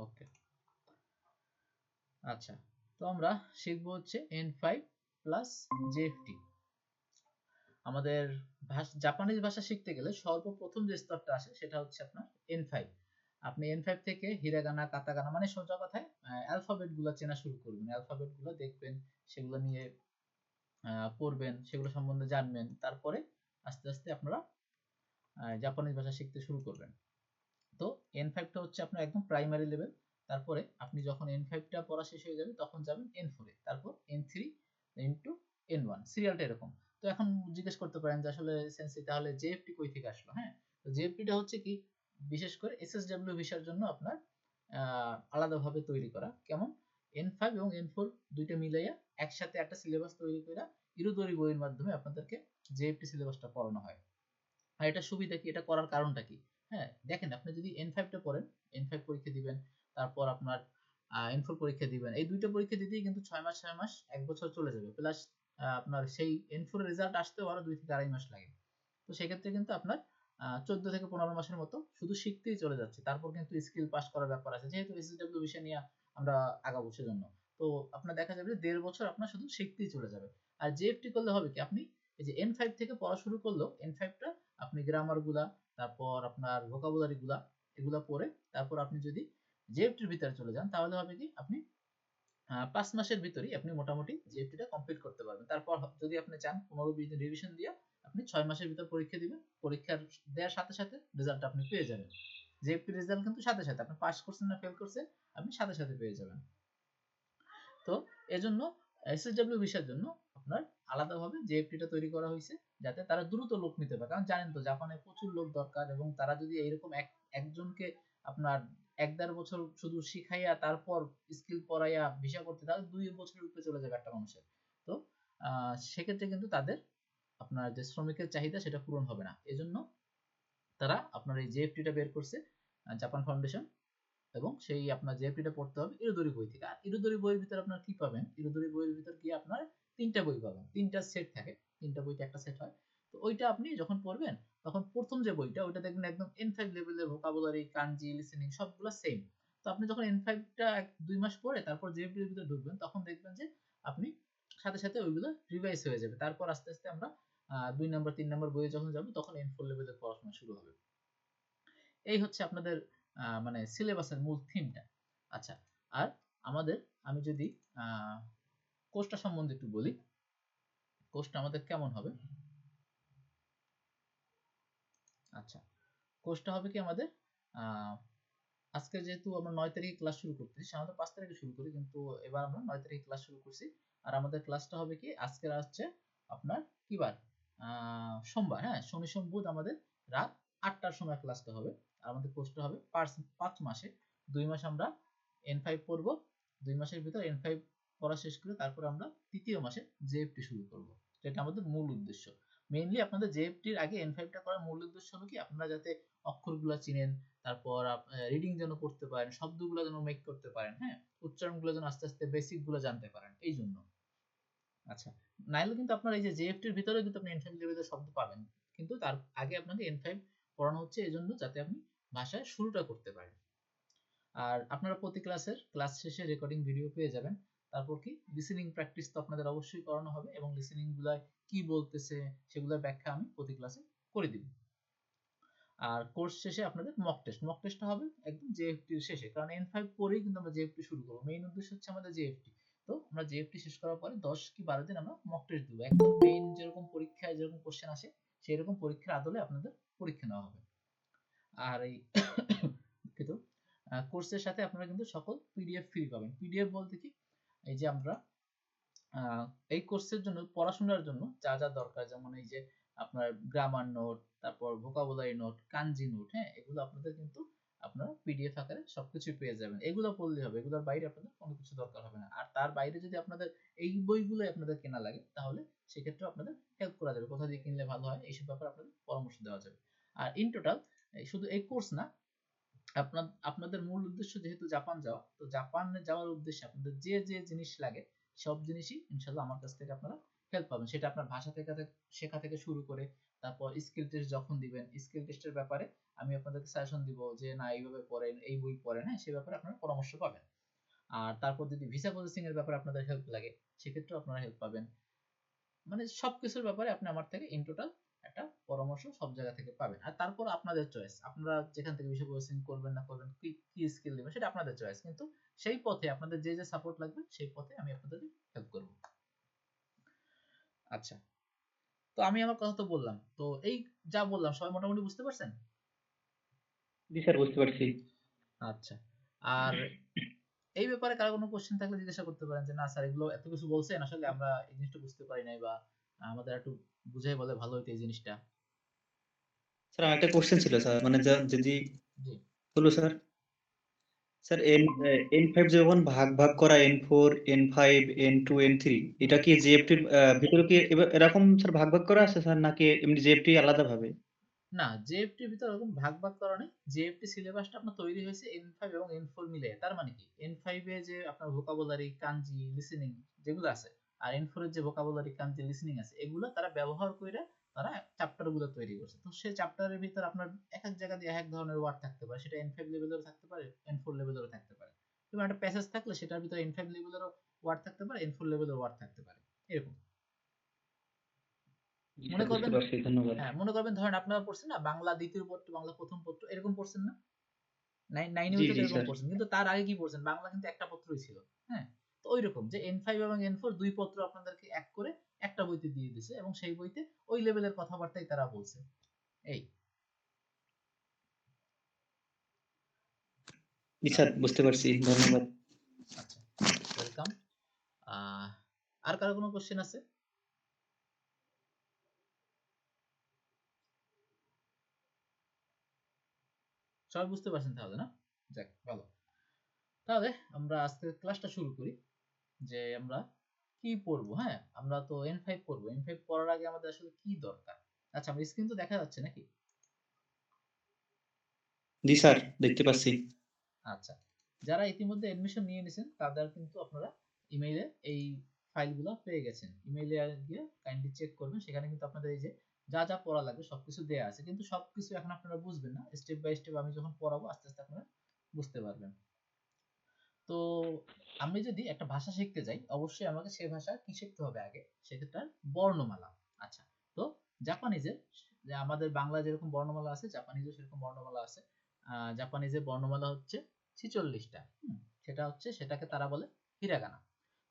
ওকে, আচ্ছা, তো আমরা শিখবো হচ্ছে N5 প্লাস JFT। আমাদের জাপানিজ ভাষা শিখতে গেলে সর্বপ্রথম যে স্তরটা আসে সেটা হচ্ছে আপনার N5। আপনি N5 থেকে হিরাগানা, কাতাকানা মানে সোজা কথায় অ্যালফাবেট গুলো চেনা শুরু করবেন। অ্যালফাবেট গুলো দেখবেন, সেগুলো নিয়ে পড়বেন, সেগুলো সম্বন্ধে জানবেন, তারপরে আস্তে আস্তে আপনারা জাপানিজ ভাষা শিখতে শুরু করবেন। তো N5 টা হচ্ছে আপনার একদম প্রাইমারি লেভেল। তারপরে আপনি যখন N5 টা পড়া শেষ হয়ে যাবে তখন যাবেন N4 এ, তারপর N3, N2, N1 সিরিয়ালটা এরকম। তো এখন জিজ্ঞেস করতে পারেন যে আসলে সেন্সি তাহলে জেএফটি কই থেকে আসলো? হ্যাঁ, তো জেএফটি টা হচ্ছে কি, বিশেষ করে এসএসডব্লিউ ভিসার জন্য আপনার আলাদাভাবে তৈরি করা। কেমন? N5 এবং N4 দুইটা মিলাইয়া একসাথে একটা সিলেবাস তৈরি করে ইরুদোরি বইয়ের মাধ্যমে আপনাদেরকে জেএফটি সিলেবাসটা পড়ানো হয়। আর এটা সুবিধা কি, এটা করার কারণটা কি? হ্যাঁ, দেখেন আপনি যদি N5 টা পড়েন, N5 পরীক্ষা দিবেন, তারপর আপনার N4 পরীক্ষা দিবেন, এই দুইটা পরীক্ষা দিতেই কিন্তু 6 মাস 1 বছর চলে যাবে, প্লাস আপনার সেই N4 এর রেজাল্ট আসতেও আরো 2 থেকে 2.5 মাস লাগে। তো সেক্ষেত্রে কিন্তু আপনার 14 থেকে 15 মাসের মতো শুধু শিখতেই চলে যাচ্ছে। তারপর কিন্তু স্কিল পাস করার ব্যাপার আছে, যেহেতু এসএসডব্লিউ বিষয় নিয়ে আমরা আগাবো সেজন্য। তো আপনার দেখা যাবে যে 1.5 বছর আপনার শুধু শিখতেই চলে যাবে। আর জেএফটি করলে হবে কি, আপনি এই যে N5 থেকে পড়া শুরু করলেও N5 টা আপনি গ্রামার গুলা, তারপর আপনার ভোকাবুলারি গুলা, এগুলা পড়ে তারপর আপনি যদি জেএফটির ভিতরে চলে যান তাহলে হবে কি, আপনি 5 মাসের ভিতরেই আপনি মোটামুটি জেএফটি টা কমপ্লিট করতে পারবেন। তারপর যদি আপনি চান 15-20 দিন রিভিশন দিয়ে আপনি 6 মাসের ভিতর পরীক্ষা দিবেন। পরীক্ষার দেওয়ার সাথে সাথে রেজাল্ট আপনি পেয়ে যাবেন। জেএফটি রেজাল্ট কিন্তু সাথে সাথে, আপনি পাস করছেন না ফেল করছেন, আপনি সাথে সাথে পেয়ে যাবেন। তো এজন্য এসএসডব্লিউ ভিসার জন্য আপনার আলাদাভাবে জেএফটি টা তৈরি করা হয়েছে, যাতে তারা দ্রুত লোক নিতে পারে। কারণ জানেন তো জাপানে প্রচুর লোক দরকার, এবং তারা যদি এইরকম একজনকে আপনার 1-1.5 বছর শুধু শিখাইয়া তারপর স্কিল পড়াইয়া ভিসা করতে, তাহলে 2 বছরের উপরে চলে যাবে একটা মানুষের। তো সেক্ষেত্রে কিন্তু তাদের আপনার যে শ্রমিকের চাহিদা সেটা পূরণ হবে না। এজন্য তারা আপনার এই জেএফটি টা বের করছে, জাপান ফাউন্ডেশন। এবং সেই আপনার জেএফটি টা পড়তে হবে ইরুদোরি বই থেকে। আর ইরুদোরি বইয়ের ভিতরে আপনার কি পাবেন, ইরুদোরি বইয়ের ভিতর গিয়ে আপনার 3টা বই পাবেন, 3টা সেট থাকে, 3টা বইতে একটা সেট হয়। তো ওইটা আপনি যখন পড়বেন তখন প্রথম যে বইটা ওইটা দেখবেন একদম N5 লেভেলের ভোকাবুলারি, কানজি, লিসেনিং সবগুলো সেম। তো আপনি যখন N5 টা 2 মাস পরে তারপর জেএফটি এর ভিতরে ঢুকবেন তখন দেখবেন যে আপনি সাথে সাথে ওইগুলো রিভাইজ হয়ে যাবে। তারপর আস্তে আস্তে আমরা 2 নাম্বার 3 নাম্বার বইয়ে যখন যাব তখন N4 লেভেলের পড়াশোনা শুরু হবে। এই হচ্ছে আপনাদের মানে সিলেবাসের মূল থিমটা। আচ্ছা, আর আমাদের, আমি যদি কোর্সটা সম্বন্ধে একটু বলি, কোর্সটা আমাদের কেমন হবে। আচ্ছা, কোর্সটা হবে কি আমাদের, আজকে যেহেতু আমরা 9 তারিখে ক্লাস শুরু করতেছি, আমরা 5 তারিখে শুরু করি, কিন্তু এবার আমরা 9 তারিখে ক্লাস শুরু করছি। আর আমাদের ক্লাসটা হবে কি, আজকে আসছে আপনার কি বার, সোমবার। হ্যাঁ, শনি সোম বুধ আমাদের রাত 8টার সময় ক্লাসটা হবে। আর আমাদের কোর্সটা হবে 5 মাসে, 2 মাস আমরা N5 পড়বো, 2 মাসের ভিতর N5 পড়া শেষ করে তারপর আমরা তৃতীয় মাসে জেএফটি শুরু করব। এটা আমাদের মূল উদ্দেশ্য। মেইনলি আপনাদের জেএফটির আগে N5 টা করার মূল উদ্দেশ্য হলো কি, আপনারা যাতে অক্ষরগুলো চিনেন, তারপর রিডিং যেন করতে পারেন, শব্দগুলো যেন মেক করতে পারেন, হ্যাঁ, উচ্চারণগুলো যেন আস্তে আস্তে বেসিক গুলো জানতে পারেন, এই জন্য। আচ্ছা, নাইলে কিন্তু আপনার এই যে জেএফটির ভিতরে কিন্তু আপনি N5 লেভেলের শব্দ পাবেন, কিন্তু তার আগে আপনাকে N5 পড়ানো হচ্ছে এই জন্য যাতে আপনি ভাষায় শুরুটা করতে পারেন। আর আপনারা প্রতি ক্লাস শেষে রেকর্ডিং ভিডিও পেয়ে যাবেন। তারপর কি, লিসেনিং প্র্যাকটিস তো আপনাদের অবশ্যই করানো হবে, এবং লিসেনিং গুলায় কি বলতেছে সেগুলোর ব্যাখ্যা আমি প্রতি ক্লাসে করে দিব। আর কোর্স শেষে আপনাদের মক টেস্টটা হবে একদম জেএফটি এর শেষে, কারণ N5 পরেই কিন্তু আমরা জেএফটি শুরু করব। মেইন উদ্দেশ্য হচ্ছে আমাদের জেএফটি। তো আমরা জেএফটি শেষ করার পরে 10 কি 12 দিন আমরা মক টেস্ট দিব, একদম মেইন যেরকম পরীক্ষায় যেরকম কোশ্চেন আসে সেই রকম পরীক্ষার আদলে আপনাদের পরীক্ষা নেওয়া হবে। আর এই দুঃখিত, কোর্সের সাথে আপনারা কিন্তু সকল পিডিএফ ফ্রি পাবেন। পিডিএফ বলতে কি, এই যে আমরা এই কোর্সের জন্য পড়াশোনার জন্য যা যা দরকার, যেমন এই যে আপনার গ্রামার নোট, তারপর ভোকাবুলারি নোট, কানজি নোট, হ্যাঁ, এগুলো আপনাদের কিন্তু আপনারা পিডিএফ আকারে সবকিছু পেয়ে যাবেন। এগুলো পড়লেই হবে, এগুলোর বাইরে আপনাদের কোনো কিছু দরকার হবে না। আর তার বাইরে যদি আপনাদের এই বইগুলো আপনাদের কেনা লাগে তাহলে সেক্ষেত্রে আপনাদের হেল্প করা যাবে, কোথা দিয়ে কিনলে ভালো হয় এইসব ব্যাপারে আপনাদের পরামর্শ দেওয়া যাবে। আর ইন টোটাল শুধু এই কোর্স না, আপনাদের মূল উদ্দেশ্য যেহেতু জাপান যাওয়া, তো জাপানে যাওয়ার উদ্দেশ্যে আপনাদের যে যে জিনিস লাগে সব জিনিসই ইনশাল্লাহ আমার কাছ থেকে আপনারা হেল্প পাবেন। সেটা আপনার ভাষা থেকে শেখা থেকে শুরু করে তারপর স্কিল টেস্ট যখন দিবেন, স্কিল টেস্টের ব্যাপারে আমি আপনাদেরকে সাজেশন দিব যে না এইভাবে পড়েন, এই বই পড়েন, হ্যাঁ সে ব্যাপারে আপনারা পরামর্শ পাবেন। আর তারপর যদি ভিসা প্রসেসিং এর ব্যাপারে আপনাদের হেল্প লাগে সেক্ষেত্রেও আপনারা হেল্প পাবেন। মানে সবকিছুর ব্যাপারে আপনি আমার থেকে ইন টোটাল একটা পরামর্শ সব জায়গা থেকে পাবেন। আর তারপর আপনাদের চয়েস, আপনারা যেখান থেকে বিষয় প্রসেসিং করবেন না করবেন, কি কি স্কিল নেবেন সেটা আপনাদের চয়েস, কিন্তু সেই পথে আপনাদের যে যে সাপোর্ট লাগবে সেই পথে আমি আপনাদের হেল্প করব। আচ্ছা, তো আমি আমার কথা তো বললাম, তো এই যা বললাম সবাই মোটামুটি বুঝতে পারছেন? জি স্যার, বুঝতে পারছি। আচ্ছা, আর এই ব্যাপারে কারো কোনো কোশ্চেন থাকলে জিজ্ঞাসা করতে পারেন যে না স্যার এগুলো এত কিছু বলছেন আসলে আমরা এই জিনিসটা বুঝতে পারি নাই, বা আমাদের একটু বুঝাই বলে ভালো হতো এই জিনিসটা। স্যার আমার একটা কোশ্চেন ছিল স্যার, মানে যদি জি বলো স্যার। স্যার N5 যখন ভাগ ভাগ করা N4 N5 N2 N3, এটা কি জিএফটির ভিতরে কি এরকম স্যার ভাগ ভাগ করা আছে স্যার, নাকি এমনি জিএফটি আলাদা ভাবে? না, জেএফটির ভিতরে এরকম ভাগ ভাগ করা নেই। জেএফটি সিলেবাসটা আপনার তৈরি হয়েছে N5 এবং N4 মিলে। তার মানে কি N5 এ যে আপনার ভোকাবুলারি, কাঞ্জি, লিসেনিং যেগুলো আছে, আর N4 এর যে ভোকাবুলারি, কাঞ্জি, লিসেনিং আছে, এগুলো তারা ব্যবহার করে তারা চ্যাপ্টার গুলো তৈরি করছে। তো সেই চ্যাপ্টারের ভিতর আপনার এক এক জায়গা দিয়ে এক এক ধরনের ওয়ার্ড থাকতে পারে, সেটা N5 লেভেলেরও থাকতে পারে, N4 লেভেলেরও থাকতে পারে। এবং একটা প্যাসেজ থাকলে সেটার ভিতরে N5 লেভেলেরও ওয়ার্ড থাকতে পারে, N4 লেভেলের ওয়ার্ড থাকতে পারে, এরকম। জি মনে স্যার, বুঝতে করবেন, পারছি, ধন্যবাদ। হ্যাঁ মনে করবেন ধরেন আপনারা পড়ছেন না বাংলা দ্বিতীয় পত্র, বাংলা প্রথম পত্র, এরকম পড়ছেন না? নাইনে জি হইতো তো জি এরকম স্যার। পড়ছেন, কিন্তু তার আগে কি পড়ছেন, বাংলা কিন্তু একটা পত্রই ছিল। হ্যাঁ, তো ওই রকম যে N5 এবং N4 দুই পত্র আপনাদেরকে এক করে একটা বইতে দিয়ে দিছে, এবং সেই বইতে ওই লেভেলের কথাবার্তাই তারা বলছে। এই জি স্যার, বুঝতে পারছি, ধন্যবাদ। আচ্ছা, ওয়েলকাম। আহ আর কারো কোনো কোশ্চেন আছে? সবাই বুঝতে পারছেন তাহলে, না? যাক ভালো। তাহলে আমরা আজকে ক্লাসটা শুরু করি, যে আমরা কি পড়বো। হ্যাঁ, আমরা তো N5 পড়বো, N5 পড়ার আগে আমাদের আসলে কি দরকার? আচ্ছা, আমার স্ক্রিন তো দেখা যাচ্ছে নাকি? জি স্যার, দেখতে পাচ্ছি। আচ্ছা, যারা ইতিমধ্যে এডমিশন নিয়ে নিয়েছেন তাদের কিন্তু আপনারা ইমেইলে এই ফাইলগুলো পেয়ে গেছেন। ইমেইলে গিয়ে কাইন্ডলি চেক করবেন, সেখানে কিন্তু আপনাদের এই যে যা যা পড়া লাগবে সবকিছু দেয়া আছে, কিন্তু সবকিছু এখন আপনারা বুঝবেন না, স্টেপ বাই স্টেপ আমি যখন পড়াবো আস্তে আস্তে আপনারা বুঝতে পারবেন। তো আমি যদি একটা ভাষা শিখতে যাই অবশ্যই আমাকে সেই ভাষা কি শিখতে হবে আগে, সেক্ষেত্রে বর্ণমালা। আচ্ছা, তো জাপানিজের, যে আমাদের বাংলা যেরকম বর্ণমালা আছে জাপানিজেও সেরকম বর্ণমালা আছে। জাপানিজের বর্ণমালা হচ্ছে 46টা। সেটা হচ্ছে, সেটাকে তারা বলে হিরাগানা।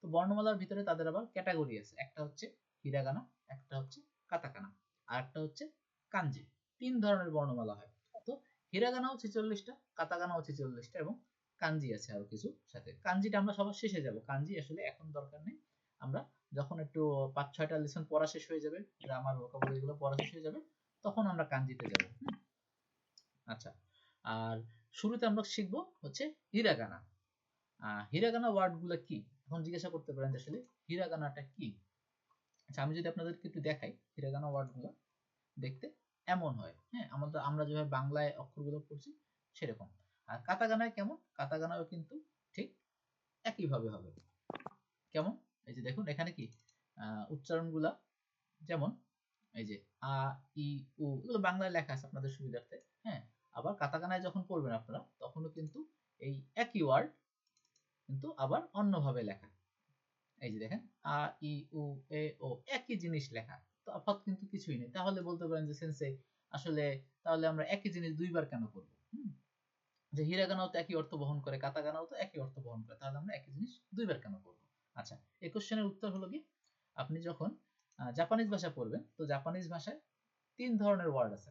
তো বর্ণমালার ভিতরে তাদের আবার ক্যাটাগরি আছে, একটা হচ্ছে হিরাগানা, একটা হচ্ছে কাতাকানা, আর একটা হচ্ছে কাঞ্জি। তিন ধরনের বর্ণমালা হয়। তো হিরাগানাও 46টা, কাতাকানাও 46টা, এবং কাঞ্জি আছে আরো কিছু সাথে। কাঞ্জিটা আমরা সবার শেষে যাব, কাঞ্জি আসলে এখন দরকার নেই। আমরা যখন একটু 5-6টা লেসন পড়া শেষ হয়ে যাবে, গ্রামার ভোকাবুলারি গুলো পড়া শেষ হয়ে যাবে, তখন আমরা কাঞ্জিতে যাব। আচ্ছা, আর শুরুতে আমরা শিখব হচ্ছে হিরাগানা। হিরাগানা ওয়ার্ড গুলো কি, এখন জিজ্ঞাসা করতে পারেন যে আসলে হিরাগানাটা কি। আচ্ছা, আমি যদি আপনাদেরকে একটু দেখাই, হিরাগানা ওয়ার্ড গুলো দেখতে এমন হয়। হ্যাঁ, আমরা যেভাবে বাংলায় অক্ষরগুলো পড়ছি সেরকম। আর কাতাকানায় কেমন, কাতাকানাও কিন্তু ঠিক একইভাবে হবে। কেমন, এই যে দেখুন এখানে কি উচ্চারণগুলা, যেমন এই যে আ ই উ, এগুলো বাংলায় লেখা আছে আপনাদের সুবিধার্থে। হ্যাঁ, আবার কাতাকানায় যখন পড়বেন আপনারা তখনও কিন্তু এই একই ওয়ার্ড কিন্তু আবার অন্যভাবে লেখা। এই যে দেখেন আ ই উ এ ও, একই জিনিস লেখা, তফাৎ কিন্তু কিছুই নেই। তাহলে বলতে পারেন যে সেন্সে আসলে তাহলে আমরা একই জিনিস দুইবার কেন করব? যে হিরাগানাও তো একই অর্থ বহন করে, কাতাকানাও তো একই অর্থ বহন করে, তাহলে আমরা একই জিনিস দুইবার কেন করব? আচ্ছা, এই কোশ্চেনের উত্তর হলো কি, আপনি যখন জাপানিজ ভাষা পড়বেন, তো জাপানিজ ভাষায় তিন ধরনের ওয়ার্ড আছে,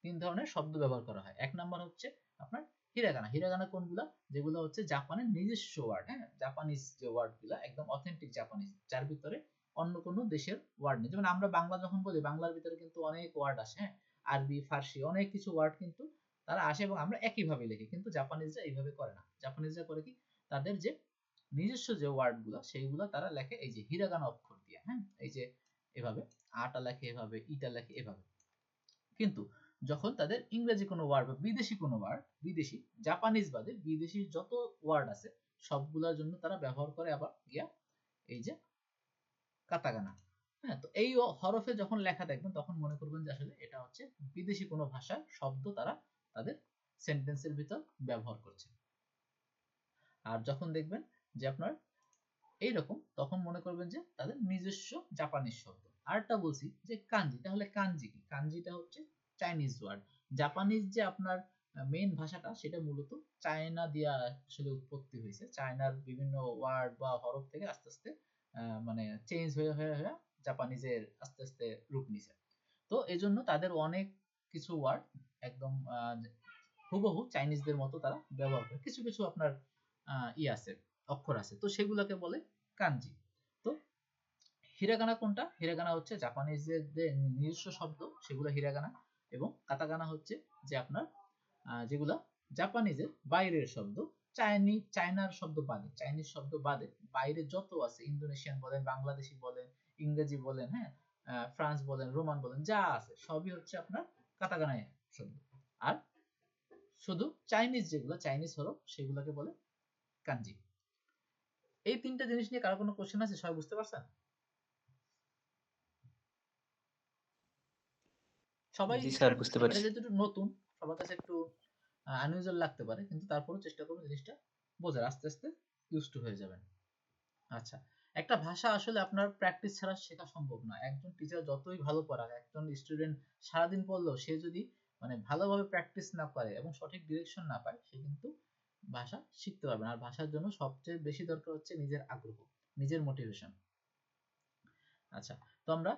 তিন ধরনের শব্দ ব্যবহার করা হয়। এক নাম্বার হচ্ছে আপনার হিরাগানা। হিরাগানা কোনগুলা, যেগুলো হচ্ছে জাপানের নিজস্ব ওয়ার্ড। হ্যাঁ, জাপানিজ যে ওয়ার্ড গুলা একদম অথেন্টিক জাপানিজ, যার ভিতরে অন্য কোনো দেশের ওয়ার্ড নেই। যেমন আমরা বাংলা যখন বলি, বাংলার ভিতরে কিন্তু অনেক ওয়ার্ড আসে। হ্যাঁ, আরবি, ফার্সি, অনেক কিছু ওয়ার্ড কিন্তু তারা আসে এবং আমরা একইভাবে লিখি, কিন্তু জাপানিজরা এইভাবে করে না। জাপানিজরা করে কি, তাদের যে নিজস্ব যে ওয়ার্ড গুলা সেইগুলা তারা লেখে এই যে হিরাগানা অক্ষর দিয়ে। হ্যাঁ, এই যে এভাবে আটা লেখে, এভাবে ইটা লেখে, এভাবে। কিন্তু যখন তাদের ইংরেজি কোনো ওয়ার্ড বা বিদেশি কোনো ওয়ার্ড, বিদেশি জাপানিজ বাদে বিদেশি যত ওয়ার্ড আছে সবগুলোর জন্য তারা ব্যবহার করে আবার গিয়া এই যে কাতাকানা। হ্যাঁ, তো এই হরফে যখন লেখা দেখবেন তখন মনে করবেন যে আসলে এটা হচ্ছে বিদেশি কোনো ভাষার শব্দ তারা তাদের সেন্টেন্সের ভিতর ব্যবহার করছে। আর যখন দেখবেন যে আপনার এইরকম, তখন মনে করবেন যে তাদের নিজস্ব জাপানিজ শব্দ। আরেকটা বলছি যে কাঞ্জি, তাহলে কাঞ্জি কি? কাঞ্জিটা হচ্ছে চাইনিজ ওয়ার্ড। জাপানিজ যে আপনার মেইন ভাষাটা, সেটা মূলত চায়না দিয়া আসলে উৎপত্তি হয়েছে। চায়নার বিভিন্ন ওয়ার্ড বা হরফ থেকে আস্তে আস্তে মানে চেঞ্জ হয়ে হয়ে হয়ে জাপানিজের আস্তে আস্তে রূপ নিছে। তো এজন্য তাদের অনেক কিছু ওয়ার্ড একদম হুবহু চাইনিজদের মতো তারা ব্যবহার করে। কিছু কিছু আপনার আছে, অক্ষর আছে, তো সেগুলোকে বলে কাঞ্জি। তো হিরাগানা কোনটা? হিরাগানা হচ্ছে জাপানিজদের যে নিজস্ব শব্দ, সেগুলো হিরাগানা। এবং কাতাকানা হচ্ছে যে আপনার যেগুলা জাপানিজের বাইরের শব্দ, চায়নার শব্দ বাদে, চাইনিজ শব্দ বাদে বাইরে যত আছে, ইন্দোনেশিয়ান বলেন, বাংলাদেশি বলেন, ইংরেজি বলেন, হ্যাঁ, ফ্রান্স বলেন, রোমান বলেন, যা আছে সবই হচ্ছে আপনার কাতাকানায় শব্দ। আর শুধু চাইনিজ যেগুলো চাইনিজ হরফ, সেগুলোকে বলে কাঞ্জি। এই তিনটা জিনিস নিয়ে কারো কোনো কোশ্চেন আছে? সবাই বুঝতে পারছেন? সবাই জি স্যার, বুঝতে এটা পারছি। যেহেতু একটু নতুন, সবার কাছে একটু আনইউজুয়াল লাগতে পারে, কিন্তু তারপরেও চেষ্টা করুন জিনিসটা বোঝার, আস্তে আস্তে ইউজ টু হয়ে যাবেন। আচ্ছা, একটা ভাষা আসলে আপনার প্র্যাকটিস ছাড়া শেখা সম্ভব না। একজন টিচার যতই ভালো পড়াক, একজন স্টুডেন্ট সারাদিন পড়লেও সে যদি মানে ভালোভাবে প্র্যাকটিস না করে এবং সঠিক ডিরেকশন না পায়, সে কিন্তু ভাষা শিখতে পারবে না। আর ভাষার জন্য সবচেয়ে বেশি দরকার হচ্ছে নিজের আগ্রহ, নিজের মোটিভেশন। আচ্ছা, তো আমরা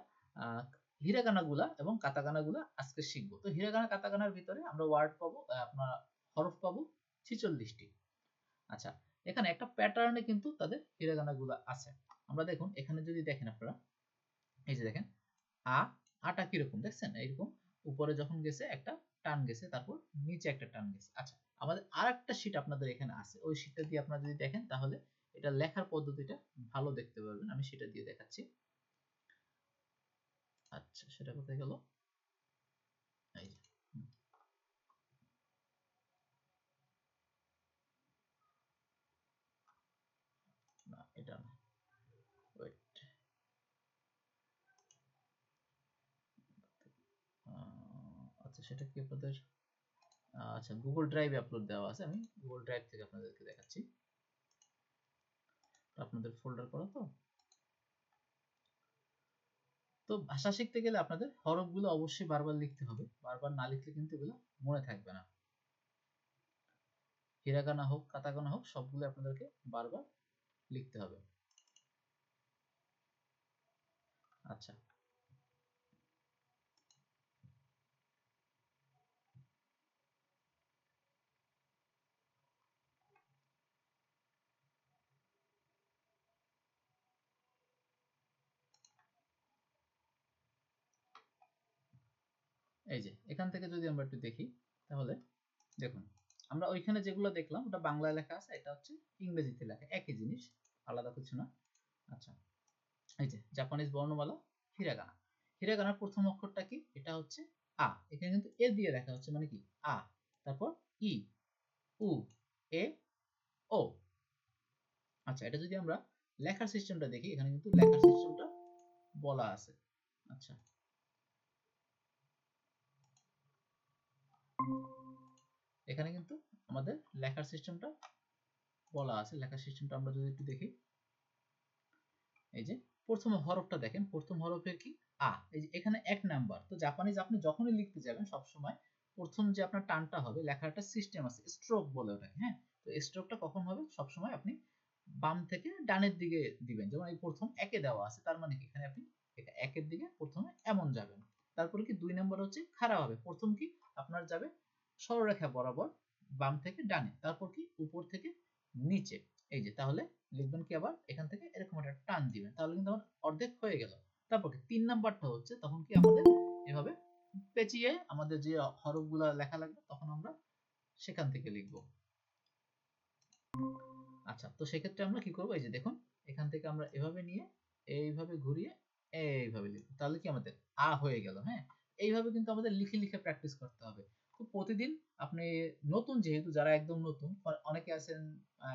হিরাগানা গুলা এবং কাতাকানা গুলা আজকে শিখবো। তো হিরাগানা কাতাকানার ভিতরে আমরা ওয়ার্ড পাবো, আপনার হরফ পাবো 46টি। আচ্ছা, এখানে একটা প্যাটার্নে কিন্তু তাদের হিরাগানা গুলা আছে। আমরা দেখুন, এখানে যদি দেখেন আপনারা, এই যে দেখেন আটা কিরকম দেখছেন, এইরকম উপরে যখন গেছে একটা টান গেছে, তারপর নিচে একটা টান গেছে। আচ্ছা, আমাদের আরেকটা শীট আপনাদের এখানে আছে, ওই শীটটা দিয়ে আপনারা যদি দেখেন তাহলে এটা লেখার পদ্ধতিটা ভালো দেখতে পারবেন। আমি সেটা দিয়ে দেখাচ্ছি। আচ্ছা, সেটা কোথায় গেল? এই যে, না এটা না, ওয়েট, আচ্ছা সেটা কি আপনাদের আচ্ছা গুগল ড্রাইভে আপলোড দেওয়া আছে, আমি গুগল ড্রাইভ থেকে আপনাদেরকে দেখাচ্ছি। আপনাদের ফোল্ডার করা তো। তো ভাষা শিখতে গেলে আপনাদের হরফগুলো অবশ্যই বারবার লিখতে হবে, বারবার না লিখলে কিন্তু এগুলো মনে থাকবে না। হিরাগানা হোক, কাতাকানা হোক, সবগুলো আপনাদেরকে বারবার লিখতে হবে। আচ্ছা, এই যে এখান থেকে যদি আমরা একটু দেখি, তাহলে দেখুন, আমরা ওইখানে যেগুলো দেখলাম ওটা বাংলায় লেখা আছে, এটা হচ্ছে ইংরেজিতে লেখা, একই জিনিস, আলাদা কিছু না। আচ্ছা, এই যে জাপানিজ বর্ণমালা হিরাগানা। হিরাগানার প্রথম অক্ষরটা কি? এটা হচ্ছে আ। এখানে কিন্তু এ দিয়ে লেখা হচ্ছে, মানে কি আ, তারপর ই, উ, এ, ও। আচ্ছা, এটা যদি আমরা লেখার সিস্টেমটা দেখি, এখানে কিন্তু লেখার সিস্টেমটা বলা আছে। আচ্ছা, এখানে কিন্তু আমাদের লেখার সিস্টেমটা বলা আছে। লেখার সিস্টেমটা আমরা যদি একটু দেখি, এই যে প্রথম হরফটা দেখেন, প্রথম হরফের কি আ, এই যে এখানে এক নাম্বার। তো জাপানিজ আপনি যখনই লিখতে যাবেন সব সময় প্রথম যে আপনার টানটা হবে, লেখার একটা সিস্টেম আছে, স্ট্রোক বলে ওটাকে, হ্যাঁ। তো স্ট্রোকটা কখন হবে? সব সময় আপনি বাম থেকে ডানের দিকে দিবেন। যেমন এই প্রথম একে দেওয়া আছে, তার মানে কি এখানে আপনি এটা একের দিকে প্রথমে এমন যাবেন। তারপরে কি দুই নাম্বার হচ্ছে খাড়া হবে, প্রথম কি আপনার যাবে সরলরেখা বরাবর বাম থেকে ডানে, তারপর কি উপর থেকে নিচে। এই যে, তাহলে লিখবেন কি আবার এখান থেকে এরকম একটা টান দিবেন, তাহলে কিন্তু আমার অর্ধেক হয়ে গেল। তারপর কি তিন নাম্বারটা হচ্ছে, তখন কি আমাদের এভাবে পেঁচিয়ে আমাদের যে হরফগুলা লেখা লাগবে, তখন আমরা সেখান থেকে লিখব। আচ্ছা, তো সেক্ষেত্রে আমরা কি করব? এই যে দেখুন, এখান থেকে আমরা এভাবে নিয়ে এইভাবে ঘুরিয়ে এইভাবে লিখব, তাহলে কি আমাদের আ হয়ে গেল, হ্যাঁ। এইভাবে কিন্তু আমাদের লিখে লিখে প্র্যাকটিস করতে হবে। তো প্রতিদিন আপনি নতুন, যেহেতু যারা একদম নতুন, অনেকে আছেন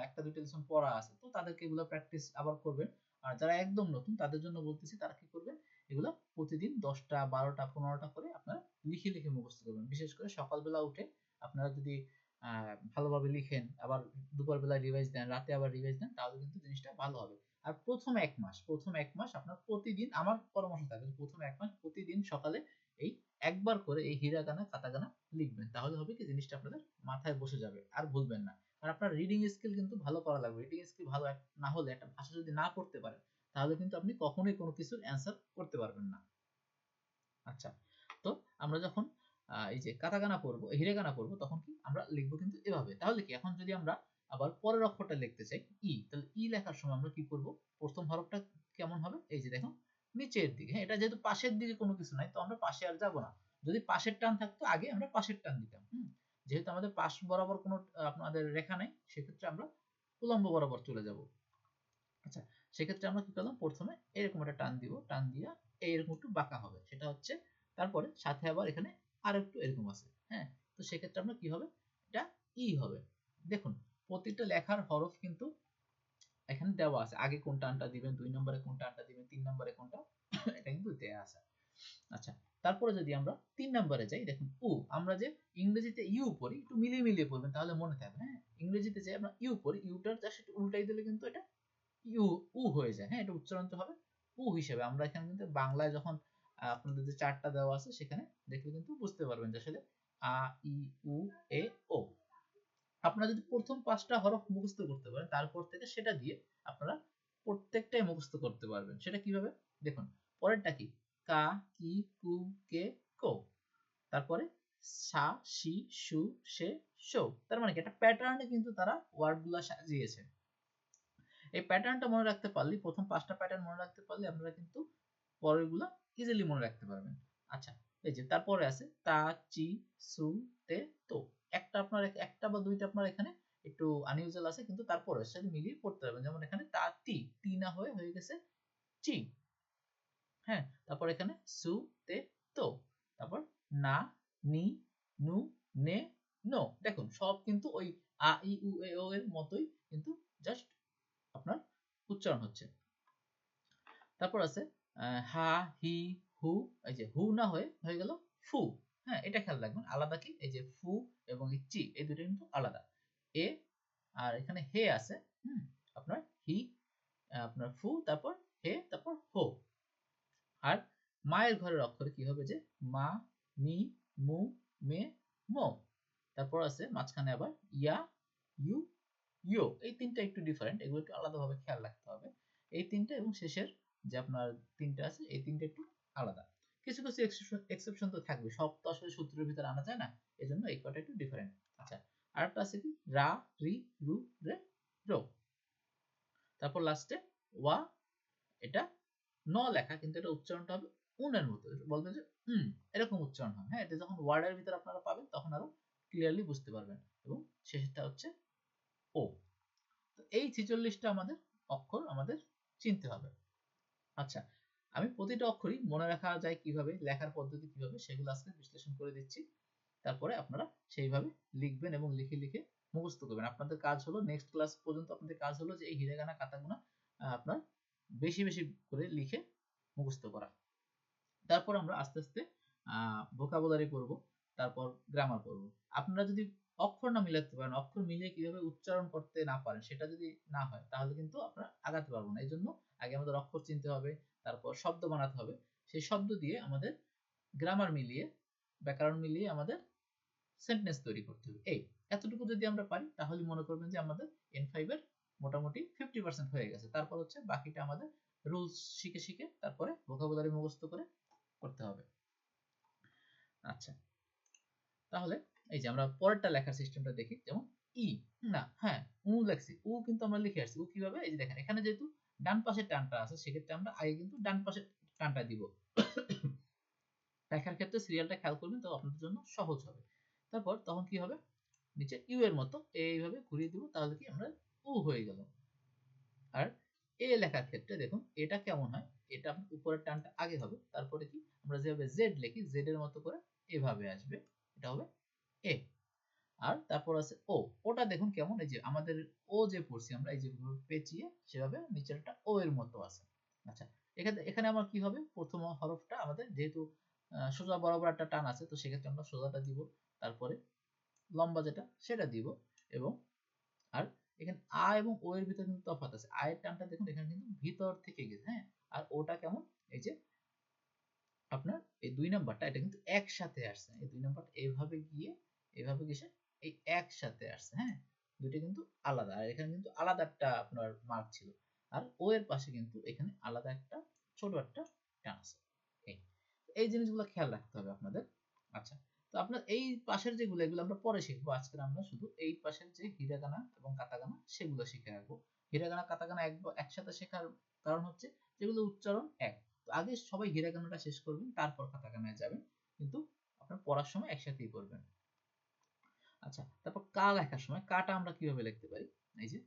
একটা দুইটা লেসন পড়া আছে, তো তাদেরকে এগুলো প্র্যাকটিস আবার করবেন। আর যারা একদম নতুন তাদের জন্য বলতেছি, তারা কি করবেন, এগুলো প্রতিদিন 10টা 12টা 15টা করে আপনারা লিখে লিখে মুখস্থ করবেন। বিশেষ করে সকালবেলা উঠে আপনারা যদি ভালোভাবে লিখেন, আবার দুপুরবেলা রিভাইজ দেন, রাতে আবার রিভাইজ দেন, তাহলে কিন্তু জিনিসটা ভালো হবে। আর প্রথম এক মাস আপনার প্রতিদিন, আমার পরামর্শ থাকবে প্রথম এক মাস প্রতিদিন সকালে এই একবার করে এই হিরাগানা কাতাগানা লিখবেন। তাহলে হবে কি জিনিসটা আপনাদের মাথায় বসে যাবে, আর ভুলবেন না। আর আপনার রিডিং স্কিল কিন্তু ভালো করা লাগবে। রিডিং স্কিল ভালো না হলে, একটা ভাষা যদি না পড়তে পারেন, তাহলে কিন্তু আপনি কখনোই কোনো কিছুর অ্যান্সার করতে পারবেন না। আচ্ছা, তো আমরা যখন এই যে কাতাকানা পড়বো, হিরেগানা পড়বো, তখন কি আমরা লিখবো কিন্তু এভাবে। তাহলে কি এখন যদি আমরা আবার পরের অক্ষরটা লিখতে চাই ই, তাহলে ই লেখার সময় আমরা কি করব? প্রথম হরফটা কেমন হবে? এই যে দেখুন নিচের দিকে। হ্যাঁ, এটা যেহেতু পাশের দিকে কোনো কিছু নাই, তো আমরা পাশে আর যাব না। যদি পাশের টান থাকতো আগে আমরা পাশের টান দিতাম। যেহেতু আমাদের পাশ বরাবর কোনো আপনাদের রেখা নাই, সেক্ষেত্রে আমরা উলম্ব বরাবর চলে যাব। আচ্ছা, সেক্ষেত্রে আমরা কি করলাম? প্রথমে এরকম একটা টান দিব, টান দিয়া এইরকম একটু বাঁকা হবে, সেটা হচ্ছে। তারপরে সাথে আবার এখানে আর একটু এরকম আছে। হ্যাঁ, তো সেক্ষেত্রে আমরা কি হবে? এটা ই হবে। দেখুন প্রতিটা লেখার হরফ কিন্তু এখানে দেওয়া আছে। আগে কোন টানটা দিবেন, 2 নম্বরে কোন টানটা দিবেন, 3 নম্বরে কোনটা, এটা কিন্তু দেয়া আছে। আচ্ছা, তারপরে যদি আমরা 3 নম্বরে যাই, দেখুন উ। আমরা যে ইংরেজিতে ইউ পড়ি, একটু মিলিয়ে মিলিয়ে পড়বেন, তাহলে মনে থাকবে। হ্যাঁ, ইংরেজিতে যে আমরা ইউ পড়ি, ইউটার জাস্ট একটু উল্টাই দিলে কিন্তু এটা ইউ উ হয়ে যায়। হ্যাঁ, এটা উচ্চারণটা হবে উ হিসেবে। আমরা এখানে কিন্তু বাংলায় যখন আপনাদের যে চার্টটা দেওয়া আছে, সেখানে দেখলে কিন্তু বুঝতে পারবেন যে আসলে আ ই উ এ ও। আপনারা যদি প্রথম 5টা হরফ মুখস্থ করতে পারেন, তারপর থেকে সেটা দিয়ে আপনারা প্রত্যেকটাই মুখস্থ করতে পারবেন। সেটা কিভাবে? দেখুন পরেরটা কি? কা, কি, কু, কে, কো। তারপরে সা, সি, সু, সে, সো। তার মানে কি একটা প্যাটার্নে কিন্তু তারা ওয়ার্ডগুলো সাজিয়েছে। এই প্যাটার্নটা মনে রাখতে পারলে, প্রথম 5টা প্যাটার্ন মনে রাখতে পারলে আপনারা কিন্তু পরেরগুলো ইজিলি মনে রাখতে পারবেন। আচ্ছা, এই যে তারপরে আছে তা, চি, সু, তে, তো। একটা বা দুইটা আপনার এখানে একটু আনইউজুয়াল আছে, কিন্তু তারপরে সাথে মিলিয়ে পড়তে পারবেন। যেমন এখানে তা, তি না হয়ে গেছে চি। হ্যাঁ, তারপর এখানে সু, তে, তো। তারপর না, নি, নু, নে, নো। দেখুন সব কিন্তু ওই আ ই উ এ ও এর মতোই কিন্তু, জাস্ট আপনার উচ্চারণ হচ্ছে। তারপর আছে হা, হি, হু। এই যে হু না হয়ে গেল ফু। হ্যাঁ, এটা খেয়াল রাখবেন। আলাদা কি? এই যে ফু এবং এই চি, এই দুটো কিন্তু আলাদা। এ আর এখানে হে আছে। আপনার হি, আপনার ফু, তারপর হে, তারপর হো। আর মায়ের ঘরের অক্ষরে কি হবে? যে মা, মি, মু, মে, মো। তারপর আছে মাঝখানে আবার ইয়া, ইউ, ইয়ো। এই তিনটা একটু ডিফারেন্ট, এগুলো একটু আলাদাভাবে খেয়াল রাখতে হবে। এই তিনটা এবং শেষের যে আপনার তিনটা আছে, এই তিনটা একটু আলাদা। কিছু কিছু এক্সেপশন তো থাকবে, সব তো আসলে সূত্রের ভিতরে আনা যায় না, এজন্য এই কটা একটু ডিফারেন্ট। আচ্ছা, আরেকটা আছে কি? রা, রি, রু, রে, রো। তারপর লাস্টে ওয়া। এটা ন লেখা, কিন্তু এটা উচ্চারণটা হবে উনের মতো। বলবে যে এরকম উচ্চারণ হয়। হ্যাঁ, এটা যখন ওয়ার্ডের ভিতরে আপনারা পাবেন, তখন আরো ক্লিয়ারলি বুঝতে পারবেন। এবং শেষেরটা হচ্ছে ও। তো এই 46টা আমাদের অক্ষর আমাদের চিনতে হবে। আচ্ছা, আমি প্রতিটা অক্ষরই মনে রাখা যায় কিভাবে, লেখার পদ্ধতি কিভাবে, সেগুলো আজকে বিশ্লেষণ করে দিচ্ছি। তারপরে আপনারা সেইভাবে লিখবেন এবং লিখে লিখে মুখস্থ করবেন। আপনাদের কাজ হলো, নেক্সট ক্লাস পর্যন্ত আপনাদের কাজ হলো যে এই হিরাগানা কাতাগুনা আপনার বেশি বেশি করে লিখে মুখস্থ করা। তারপর আমরা আস্তে আস্তে ভোকাবুলারি পড়ব, তারপর গ্রামার পড়ব। আপনারা যদি অক্ষর না মিলাতে পারেন, অক্ষর মিলিয়ে কিভাবে উচ্চারণ করতে না পারেন, সেটা যদি না হয়, তাহলে কিন্তু আমরা আগাতে পারবো না। এই জন্য আগে আমাদের অক্ষর চিনতে হবে, তারপর শব্দ বানাতে হবে, সেই শব্দ দিয়ে আমাদের গ্রামার মিলিয়ে, ব্যাকরণ মিলিয়ে আমাদের সেন্টেন্স তৈরি করতে হবে। এই এতটুকু যদি আমরা পারি, তাহলে মনে করবেন যে আমাদের N5 এর মোটামুটি 50% হয়ে গেছে। তারপর হচ্ছে বাকিটা আমাদের রুলস শিখে শিখে তারপরে ভোকাবুলারি মুখস্থ করে করতে হবে। আচ্ছা, তাহলে এই যে আমরা পরেরটা লেখার সিস্টেমটা দেখি। যেমন ই, না, হ্যাঁ, উ লেখছি, উ কিন্তু আমরা লিখে আসছি। উ কিভাবে? এই যে দেখেন, এখানে যেহেতু ডান পাশের টানটা আছে, সেক্ষেত্রে আমরা আগে কিন্তু ডান পাশের টানটা দিব। লেখার ক্ষেত্রে সিরিয়ালটা খেয়াল করবেন, তো আপনাদের জন্য সহজ হবে। তারপর তখন কি হবে? নিচে ইউ এর মতো এইভাবে ঘুরিয়ে দিব, তাহলে কি আমরা উ হয়ে গেল। আর এ লেখার ক্ষেত্রে দেখুন এটা কেমন হয়? এটা উপরের টানটা আগে হবে, তারপরে কি আমরা যেভাবে জেড লিখি, জেড এর মতো করে এভাবে আসবে, এটা হবে এ। আর তারপর আছে ও। ওটা দেখুন কেমন, এই যে আমাদের ও যে পড়ছি আমরা, এই যে পেঁচিয়ে সেভাবে নিচেরটা ও এর মতো আছে। আচ্ছা, এখানে এখানে আমার কি হবে, প্রথম হরফটা আমাদের যেহেতু সোজা বরাবর একটা টান আছে, তো সেক্ষেত্রে আমরা সোজাটা দিব, তারপরে লম্বা যেটা সেটা দিব, এবং আর এখানে আ এবং ও এর ভিতরে কিন্তু তফাৎ আছে। আ এর টানটা দেখুন এখানে কিন্তু ভিতর থেকে গেছে, হ্যাঁ, আর ওটা কেমন, এই যে আপনার এই 2 নাম্বারটা এটা কিন্তু একসাথে আসছে, এই 2 নাম্বারটা এইভাবে গিয়ে এইভাবে গেছে, এই একসাথে আসছে, হ্যাঁ, দুটো কিন্তু আলাদা, আর এখানে কিন্তু আলাদা একটা আপনার মার্ক ছিল, আর ও এর পাশে কিন্তু এখানে আলাদা একটা ছোট একটা টান আছে। এই এই জিনিসগুলো খেয়াল রাখতে হবে আপনাদের। আচ্ছা, তো আপনার এই পাশের যেগুলো এগুলো আমরা পরে শিখবো, আজকে আমরা শুধু এই পাশের যে হিরাগানা এবং কাতাকানা সেগুলো শিখে রাখবো। হিরাগানা কাতাকানা একসাথে শেখার কারণ হচ্ছে যেগুলো উচ্চারণ এক, তো আগে সবাই হিরাগানাটা শেষ করবেন, তারপর কাতাকানায় যাবেন, কিন্তু আপনার পড়ার সময় একসাথেই করবেন। আচ্ছা, তারপর কা লেখার সময় কাটা আমরা কিভাবে লিখতে পারি, এই যে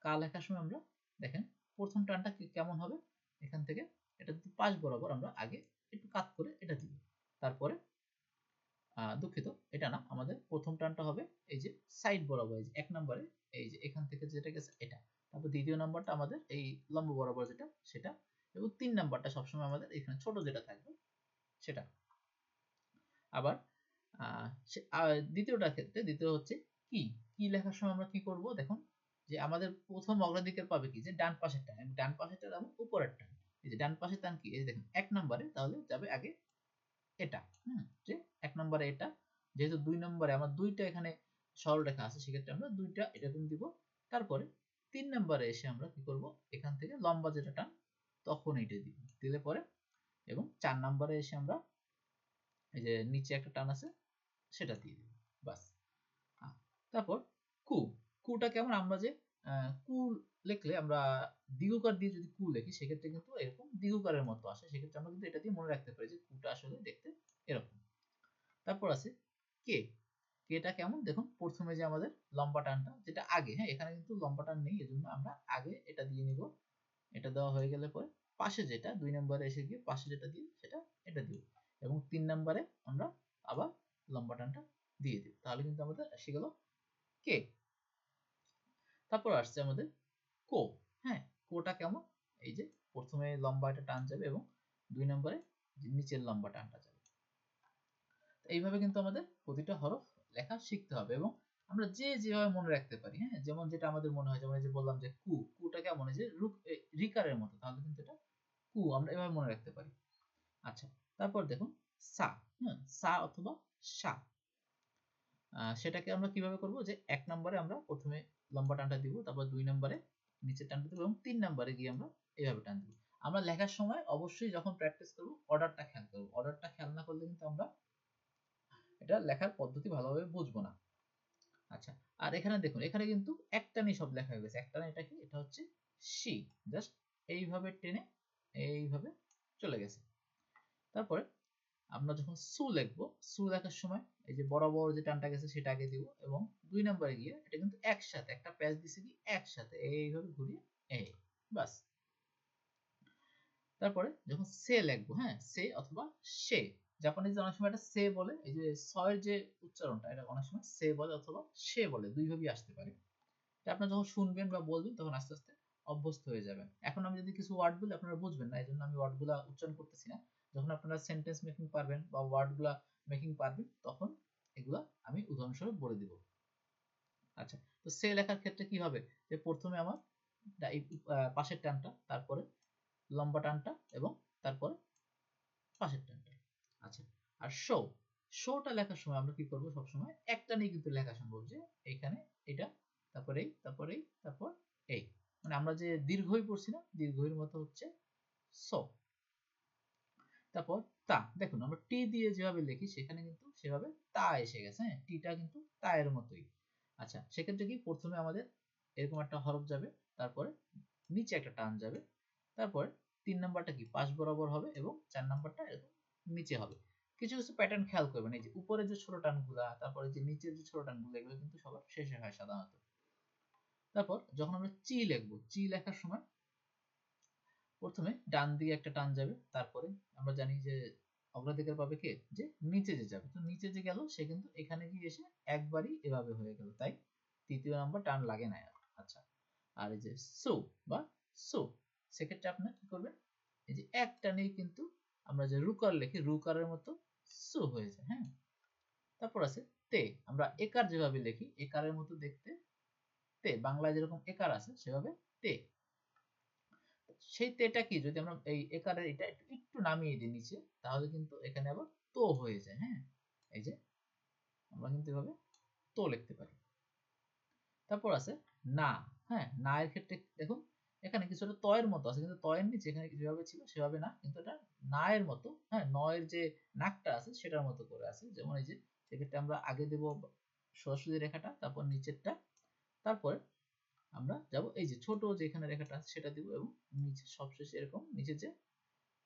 কা লেখার সময় আমরা দেখেন প্রথম টানটা কেমন হবে, এখান থেকে এটা পাশ বরাবর আমরা আগে একটু কাত করে এটা দিব, তারপরে দুঃখিত, এটা না, আমাদের প্রথম টানটা হবে এই যে সাইড বরাবর, এই যে 1 নম্বরে এই যে এখান থেকে যেটা গেছে এটা, তারপর দ্বিতীয় নাম্বারটা আমাদের এই লম্ব বরাবর যেটা সেটা, এবং 3 নাম্বারটা সবসময় আমাদের এখানে ছোট যেটা থাকবে সেটা। আবার দ্বিতীয়টার ক্ষেত্রে দ্বিতীয় হচ্ছে কি, কি লেখার সময় আমরা কি করব, দেখুন যে আমাদের প্রথম অগ্রাধিকার পাবে কি, যে ডান পাশের টান, ডান পাশেরটা এবং উপরের টান। এই যে ডান পাশের টান কি, এই যে দেখুন 1 নম্বরে তাহলে যাবে আগে এটা, যে 1 নম্বরে এটা, যেহেতু 2 নম্বরে আমার দুইটা এখানে সরলরেখা আছে, সেক্ষেত্রে আমরা দুইটা এরকম দিব, তারপরে 3 নম্বরে এসে আমরা কি করব, এখান থেকে লম্বা যেটা টান তখন এইটা দিব, দিলে পরে, এবং 4 নম্বরে এসে আমরা এই যে নিচে একটা টান আছে সেটা দিয়ে দিব, বাস। তারপর কু, কুটা কেমন, আমরা যে কু লিখলে আমরা দ্বিগুকার দিয়ে যদি কু লিখি সেক্ষেত্রে কিন্তু এরকম দ্বিগুকারের মতো আসে, সেক্ষেত্রে আমরা কিন্তু এটা দিয়ে মনে রাখতে পারি যে কুটা আসলে দেখতে এরকম। তারপর আছে কে, কেটা কেমন, দেখুন প্রথমে যে আমাদের লম্বা টানটা যেটা আগে, হ্যাঁ এখানে কিন্তু লম্বা টান নেই, এজন্য আমরা আগে এটা দিয়ে নিব, এটা দেওয়া হয়ে গেলে পরে পাশে যেটা 2 নম্বরে এসে গিয়ে পাশে যেটা দিই সেটা এটা দিব, এবং 3 নম্বরে আমরা আবার লম্বা টানটা দিয়ে দিই, তাহলে কিন্তু আমাদের এসে গেল কে। তারপর আসছে আমাদের কো, হ্যাঁ, কোটা কেমন, এই যে প্রথমে লম্বা একটা টান যাবে এবং 2 নম্বরে নিচের লম্বা টানটা যাবে। এইভাবে কিন্তু আমাদের প্রতিটা হরফ লেখা শিখতে হবে, এবং আমরা যে যেভাবে মনে রাখতে পারি, হ্যাঁ, যেমন যেটা আমাদের মনে হয়, যেমন এই যে বললাম যে কু, কুটা কেমন, এই যে রিকারের মতো, তাহলে কিন্তু এটা কু আমরা এভাবে মনে রাখতে পারি। আচ্ছা, তারপর দেখুন সা, হ্যাঁ, সা অথবা সা, সেটাকে আমরা কিভাবে করব, যে 1 নম্বরে আমরা প্রথমে লম্বা টানটা দিব, তারপর 2 নম্বরে নিচের টানটা দিব, এবং 3 নম্বরে গিয়ে আমরা এইভাবে টান দিব। আমরা লেখার সময় অবশ্যই যখন প্র্যাকটিস করব অর্ডারটা খেয়াল করব, অর্ডারটা খেয়াল না করলে কিন্তু আমরা এটা লেখার পদ্ধতি ভালোভাবে বুঝবো না। আচ্ছা, আর এখানে দেখুন এখানে কিন্তু একটানেই সব লেখা হয়ে গেছে, একটানে, এটা কি, এটা হচ্ছে সি, জাস্ট এইভাবে টেনে এইভাবে চলে গেছে। তারপরে আমরা যখন সু লিখবো, সু লেখার সময় এই যে বরাবর যে টানটা গেছে সেটা আগে দিব, এবং 2 নম্বরে গিয়ে এটা কিন্তু একসাথে একটা প্যাচ দিছে কি একসাথে এইভাবে ঘুরিয়ে এই, বাস। তারপরে যখন সে লিখবো, হ্যাঁ, সে অথবা সে, জাপানিজ অনেক সময় এটা সে বলে, এই যে সয়ের যে উচ্চারণটা এটা অনেক সময় সে বলে অথবা সে বলে, দুই ভাবেই আসতে পারে। এটা আপনারা যখন শুনবেন বা বলবেন তখন আস্তে আস্তে অভ্যস্ত হয়ে যাবেন। এখন আমি যদি কিছু ওয়ার্ড বলি আপনারা বুঝবেন না, এই জন্য আমি ওয়ার্ডগুলা উচ্চারণ করতেছি না। যখন আপনারা সেন্টেন্স মেকিং পারবেন বা ওয়ার্ডগুলা মেকিং পারবেন তখন এগুলা আমি উদাহরণস্বরূপ বলে দিব। আচ্ছা, তো সে লেখার ক্ষেত্রে কি হবে, যে প্রথমে আমার পাশের টানটা, তারপরে লম্বা টানটা, এবং তারপরে পাশের টানটা। আচ্ছা, আর শো, শোটা লেখার সময় আমরা কি করব, সবসময় একটা নিয়ে কিন্তু লেখা সম্ভব, যে এইখানে এটা, তারপর এই, তারপর এই, তারপর এই, মানে আমরা যে দীর্ঘই পড়ছি না, দীর্ঘইর মতো হচ্ছে সো। তারপর তা, দেখুন আমরা টি দিয়ে যেভাবে লিখি সেখানে কিন্তু সেভাবে তা এসে গেছে, হ্যাঁ, টিটা কিন্তু তা এর মতোই। আচ্ছা, সেক্ষেত্রে কি প্রথমে আমাদের এরকম একটা হরফ যাবে, তারপরে নিচে একটা টান যাবে, তারপরে 3 নাম্বারটা কি পাশ বরাবর হবে, এবং 4 নাম্বারটা এরকম নিচে হবে। কিছু কিছু প্যাটার্ন খেয়াল করবেন, এই যে উপরে যে ছোট টানগুলা, তারপরে যে নিচের যে ছোট টানগুলো, এগুলো কিন্তু সবার শেষে হয় সাধারণত। তারপর যখন আমরা চি লিখবো, চি লেখার সময় প্রথমে ডান দিকে একটা টান যাবে, তারপরে আমরা জানি যে অগ্রাধিকার পাবে কে, যে নিচে যে যাবে, তো নিচে যে গেল সে কিন্তু এখানে গিয়ে এসে একবারই এভাবে হয়ে গেল, তাই তৃতীয় নাম্বার টান লাগে না। আচ্ছা, আর এই যে সো বা সো, সেক্ষেত্রে আপনার কি করবেন, এই যে এক টানেই কিন্তু আমরা যে রুকার লিখি রুকারের মতো সু হয়ে যায়। হ্যাঁ, তারপর আছে তে, আমরা একার যেভাবে লিখি একারের মতো দেখতে তে, বাংলায় যেরকম একার আছে সেভাবে তে। সেই তেটা কি, যদি আমরা এই একারের এটা একটু নামিয়ে দিই নিচে, তাহলে কিন্তু এখানে আবার তো হয়ে যায়। হ্যাঁ, এই যে আমরা কিন্তু এভাবে তো লিখতে পারি। তারপর আছে না। হ্যাঁ, না এর ক্ষেত্রে দেখুন এখানে কিছুটা তয়ের মতো আছে, কিন্তু তয়ের নিচে এখানে যেভাবে ছিল সেভাবে না, কিন্তু এটা না এর মতো। হ্যাঁ, নয়ের যে নাকটা আছে সেটার মতো করে আছে। যেমন এই যে সেক্ষেত্রে আমরা আগে দেব সোজাসুজি রেখাটা, তারপর নিচেরটা, তারপরে আমরা যাব এই যে ছোট যেখানে রেখাটা আছে সেটা দিব, এবং নিচে সবশেষে এরকম নিচে যে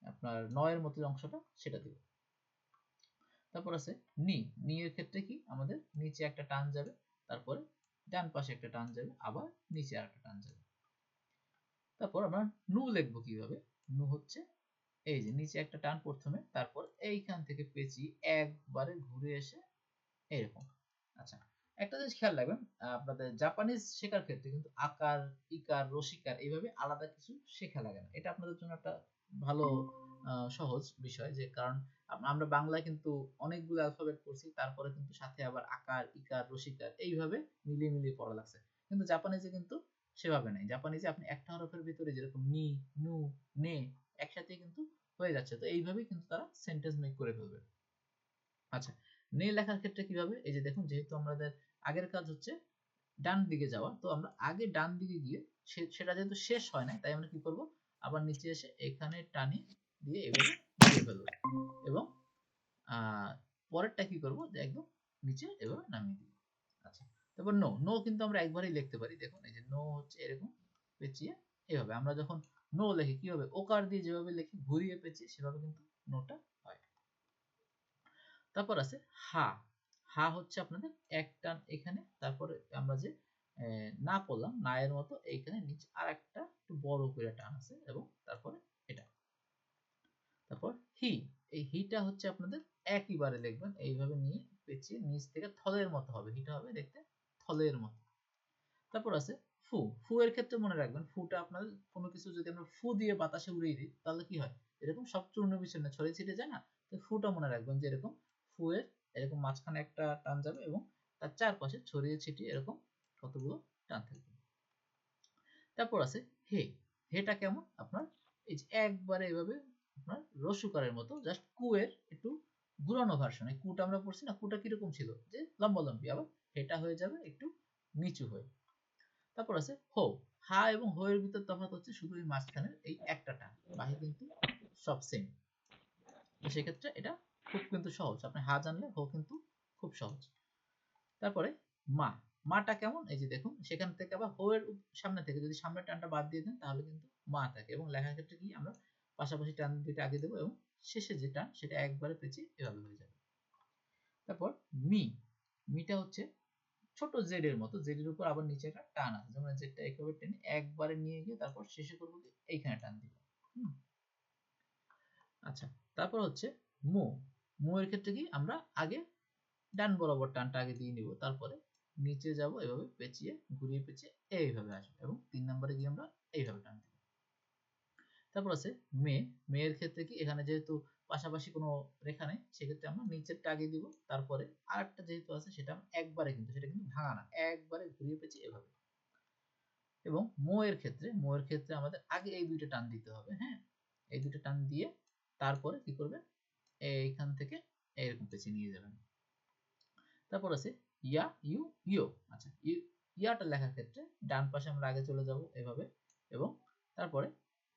আপনার নয়ের মতো অংশটা সেটা দিব। তারপর আছে নি। নি এর ক্ষেত্রে কি, আমাদের নিচে একটা টান যাবে, তারপরে ডান পাশে একটা টান যাবে, আবার নিচে আরেকটা টান যাবে। তারপর আমরা নু লিখবো কিভাবে, নু হচ্ছে এই যে নিচে একটা টান প্রথমে, তারপর এইখান থেকে পেঁচিয়ে একবারে ঘুরে এসে এরকম। আচ্ছা, একটা জিনিস খেয়াল রাখবেন, আপনাদের জাপানিজ শেখার ক্ষেত্রে কিন্তু আকার, ইকার, রসিকার এইভাবে আলাদা কিছু শেখা লাগে না। এটা আপনাদের জন্য একটা ভালো সহজ বিষয়, যে কারণ আমরা বাংলায় কিন্তু অনেকগুলো অ্যালফাবেট পড়ছি, তারপরে কিন্তু সাথে আবার আকার, ইকার, রসিকার এইভাবে মিলিয়ে মিলিয়ে পড়া লাগছে। কিন্তু জাপানিজে কিন্তু সেভাবে নাই। জাপানিজে আপনি একটা হরফের ভিতরে যেরকম নি, নু, নে একসাথে কিন্তু হয়ে যাচ্ছে, তো এইভাবেই কিন্তু তারা সেন্টেন্স মেক করে ফেলবে। আচ্ছা, নে লেখার ক্ষেত্রে কিভাবে, এই যে দেখুন, যেহেতু আমাদের আগের কাজ হচ্ছে ডান দিকে যাওয়া, তো আমরা আগে ডান দিকে গিয়ে সেটা যেহেতু শেষ হয় না, তাই আমরা কি করব, আবার নিচে এসে এখানে টানি দিয়ে এভাবে দিয়ে ফেলবো, এবং পরেরটা কি করব, যে একদম নিচে এভাবে নামিয়ে দিব। আচ্ছা, তারপর নো। নো কিন্তু আমরা একবারই লিখতে পারি। দেখুন এই যে নো হচ্ছে এরকম পেঁচিয়ে এভাবে, আমরা যখন নো লিখি কি হবে, ওকার দিয়ে যেভাবে লিখি ঘুরিয়ে পেঁচিয়ে সেভাবে কিন্তু নোটা হয়। তারপর আছে হা। হা হচ্ছে আপনাদের এক টান এখানে, তারপরে আমরা যে না পড়লাম না এর মতো এইখানে নিচে আর একটা একটু বড় করে টান আছে, এবং তারপরে এটা। তারপর হি। এই হিটা হচ্ছে আপনাদের একইবারে লিখবেন এইভাবে নিয়ে পেঁচিয়ে নিচ থেকে থলের মতো হবে, হিটা হবে দেখতে থলের মতো। তারপর আছে ফু। ফু এর ক্ষেত্রে মনে রাখবেন, ফুটা আপনাদের কোনো কিছু যদি আমরা ফু দিয়ে বাতাসে উড়িয়ে দিই তাহলে কি হয়, এরকম সব চূর্ণ বিচূর্ণ ছড়িয়ে ছিটে যায় না, তো ফুটা মনে রাখবেন যে এরকম ফু এর এরকম মাঝখানে একটা টান যাবে, এবং তার চারপাশে ছড়িয়ে ছিটিয়ে এরকম কতগুলো টান থাকবে। তারপর আছে হে। হেটা কেমন, আপনার এই যে একবারে এভাবে আপনার রসুকারের মতো, জাস্ট কু এর একটু ঘুরানো ভার্সন। এই কুটা আমরা পড়ছি না, কুটা কিরকম ছিল যে লম্বা লম্বি, আবার হেটা হয়ে যাবে একটু নিচু হয়ে। তারপর আছে হো। হা এবং হো এর ভিতর তফাৎ হচ্ছে শুধু এই মাঝখানের এই একটা টান, বাকি কিন্তু সব সেম। তো সেক্ষেত্রে এটা খুব কিন্তু সহজ, আপনি হা জানলে হো কিন্তু খুব সহজ। তারপরে মা। মাটা কেমন, এই যে দেখুন সেখান থেকে আবার হো এর সামনে থেকে যদি সামনের টানটা বাদ দিয়ে দেন তাহলে কিন্তু মা থাকে, এবং লেখার ক্ষেত্রে কি আমরা পাশাপাশি টান দুইটা আগে দেবো, এবং শেষে যে টান সেটা একবারে পেঁচিয়ে এভাবে হয়ে যাবে। তারপর মি। মিটা হচ্ছে ছোট জেড এর মতো, জেড এর উপর আবার নিচে একটা টান আছে, যেমন জেডটা একেবারে টেনে একবারে নিয়ে গিয়ে তারপর শেষে করবো কি এইখানে টান দিব। আচ্ছা, তারপর হচ্ছে মো। মো এর ক্ষেত্রে কি, আমরা আগে ডান বরাবর টানটা আগে দিয়ে নিব, তারপরে নিচে যাব এভাবে পেঁচিয়ে ঘুরিয়ে পেঁচিয়ে এইভাবে আসবে, এবং 3 নম্বরে গিয়ে আমরা এইভাবে টান দিব। তারপর আছে মে। মে এর ক্ষেত্রে কি, এখানে যেহেতু পাশাপাশি কোনো রেখা নেই সেক্ষেত্রে আমরা নিচেরটা আগে দিব, তারপরে আরেকটা যেহেতু আছে সেটা একবারে, কিন্তু সেটা কিন্তু ভাঙা না, একবারে ঘুরিয়ে পেঁচিয়ে এভাবে। এবং মো এর ক্ষেত্রে আমাদের আগে এই দুইটা টান দিতে হবে। হ্যাঁ, এই দুইটা টান দিয়ে তারপরে কি করবে, এইখান থেকে এরকম পেঁচিয়ে নিয়ে যাবেন। তারপর আছে ইয়া, ইউ, ইও। আচ্ছা, ইয়াটা লেখার ক্ষেত্রে ডান পাশে আমরা আগে চলে যাব এভাবে, এবং তারপরে